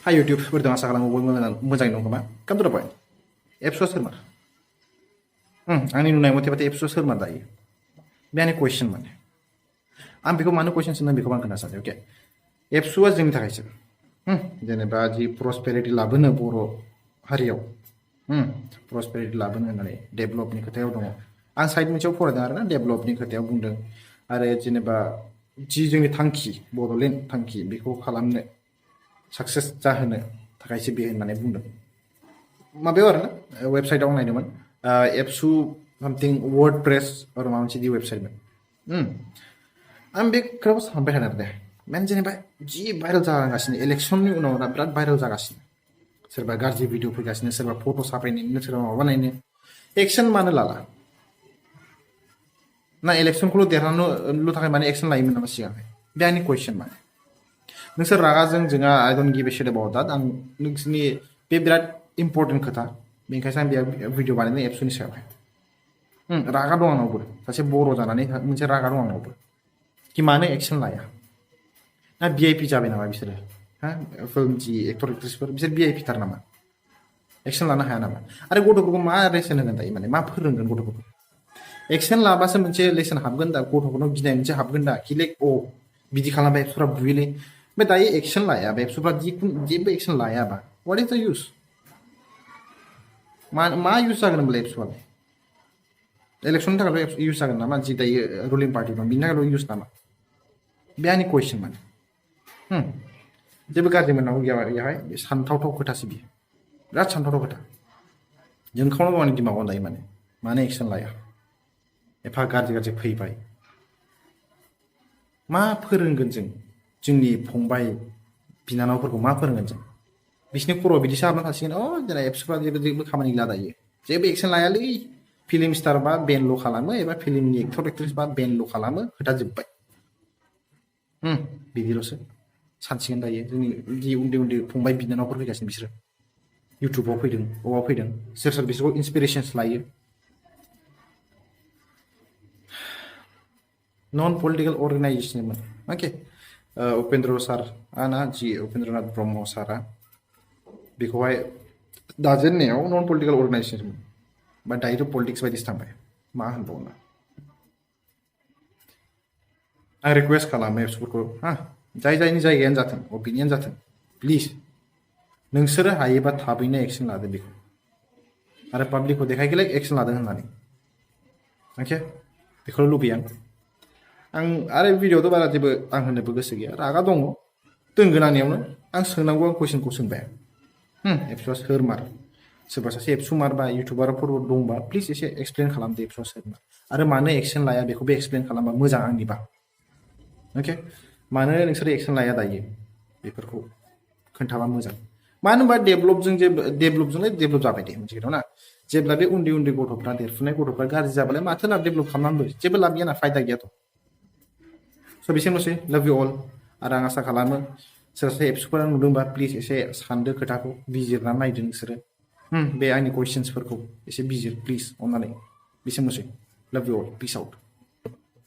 Hi YouTube, berdua masa kalau mau moजाङै दं खोमा come to the point ABSU सोरमार आंनि नुनाय मथे ABSU सोरमार दायो बे आंनि कुइसन माने आं बेखौ मानो कुइसन सोंदों बेखौ आं खोन्थानो सानदों अके ABSU आ जोंनि थाखायसो जेनेबा जि प्रस्पेरिटी लाबोनो बर' हारियाव प्रस्पेरिटी लाबोनो होननानै डेभलपनि खोथायाव दङ आं साइड मोनसेयाव फरायदों आरोना डेभलपनि खोथायाव बुंदों आरो जेनेबा जि जोंनि थांखि बड'लेण्ड थांखि बेखौ खालामनो सक्सेस जाहोनो थाखायसो बे होननानै बुंदों माबायाव आरोना वेबसाइटआव नायदोंमोन ABSU सामथिं वर्डप्रेस आरो माबा मोनसे दि वेबसाइटमोन आं बे खोथाखौ सानबाय थादों आरो दे मेन जेनेबा जि भाइरेल जागासिनो इलेक्सननि उनाव बिराद भाइरेल जागासिनो सोरबा गाज्रि भिडिअ फैगासिनो सोरबा फट' साफायनायनो सोरबा माबानायनो एक्सन मानो लाला ना इलेक्सनखौल' देरहानोल' थाखाय माने एक्सन लायोमोन नामा सिगांहाय बे आंनि कुइसन माने नोंसोर रागाजों जोंहा I don't give a sheet about that आं नोंसोरनि बे बिराद इम्पर्टेन्ट खोथा बेनिखायसो आं बे भिडिअ बानायदों एबसुनि सायावहाय रागा दं आंनावबो सासे बर' जानानै मोनसे रागा दं आंनावबो कि मानो एक्सन लाया ना VIP जाबाय नामा बिसोरो हा फिल्म जि एक्टर एक्ट्रेसफोर बिसोर VIP थार नामा एक्सन लानो हाया नामा आरो गथ'फोरखौ मा लेसन होगोन दायो माने मा फोरोंगोन गथ'फोरखौ एक्सन लाबासो मोनसे लेसन हाबगोन दा गथ'फोरनाव गिनाय मोनसे हाबगोन दा कि लाइक अ बिदि खालामबा एबसुफ्रा बुयोलै बे दायो एक्सन लायाबा एबसुफ्रा जेबो एक्सन लायाबा व्हाट इज द यूज मा यूज जागोन होनबालाय एबसुआलाय इलेक्सननि थाखायल' यूज जागोन नामा जि दायो रुलिं पार्टि दं बिनि थाखायल' यूज नामा बे आंनि कुइसन माने जेबो गाज्रि मोननांगौ गैया बेहाय सानथावथाव खोथासो बियो बिराद सानथावथाव खोथा जोंखावनांगौ आंनि दिमागाव दायो माने मानो एक्सन लाया एफा गाज्रि फैबाय मा फोरोंगोन जों जोंनि फंबाय बिनानावफोरखौ मा फोरोंगोन जों बिसिनि खर'आव बिदिसो हाबना थासिगोन जेनेबा एबसुफ्रा जेबो खामानि गैला दायो जेबो एक्सन लायालै फिल्म स्टार बा बेनल' खालामो एबा फिल्मनि एक्टर एक्ट्रेस बा बेनल' खालामो खोथा जोब्बाय बिदिल'सो सानसिगोन दायो जोंनि जि उन्दै उन्दै फंबाय बिनानावफोर फैगासिनो बिसोरो इउटुबाव फैदों अबाव फैदों सोर बिसोरखौ इन्सपिरेसन्स लायो नन पलिटिकल अर्गेनाइजेशनमोन अके उपेन्द्र सार आना जि उपेन्द्रनाथ ब्रह्म सारा बेखौहाय दाजेननायाव नन पलिटिकल अर्गेनाइजेशनमोन बा दायोथ' पलिटिक्स बायदिसो थांबाय मा होनबावनो आं रिक्वेस्ट खालामो एबसुफोरखौ जायनि जायगायानो जाथों अपिनियन जाथों प्लिज नोंसोरो हायोबा थाबैनो एक्सन लादो बेखौ आरो पाब्लिकखौ देखायखैलाय एक्सन लादों होननानै अके बेखौल' लुबैयो आं आरो भिडिअआवथ' बारा जेबो आं होननोबो गोसो गैया रागा दङ दोनगोन आंनियावनो आं सोंनांगौ आं कुइसनखौ सोंबाय एबसुआ सोरमार सोरबा सासे एबसु मारबा इउटुबारफोर दंबा प्लिज एसे एक्सप्लेन खालामदो एबसुआ सोरमार आरो मानो एक्सन लाया बेखौबो एक्सप्लेन खालामबा मोजां आंनिबा अके मानो नोंसोरो एक्सन लाया दायो बेफोरखौ खोन्थाबा मोजां मानो होनबा डेभलपजोंलाय डेभलप जाबाय दे मोनसे खोथा ना जेब्ला बे उन्दै उन्दै गथ'फ्रा देरफुनाय गथ'फ्रा गाज्रि जाबालाय माथो ना डेभलप खालामनांगौ जेबो लाब गैया ना फायदा गैयाथ' स' बेसेनोसै लाभ इउ अल आरो आं आसा खालामो सोरबा सासे एबसुफोरा नुदोंबा प्लिज एसे सानदो खोथाखौ बिजिरना नायदो नोंसोरो बे आंनि कुइसन्सफोरखौ एसे बिजिर प्लिज अननानै बेसेनोसै लाभ इउ अल पिस आउट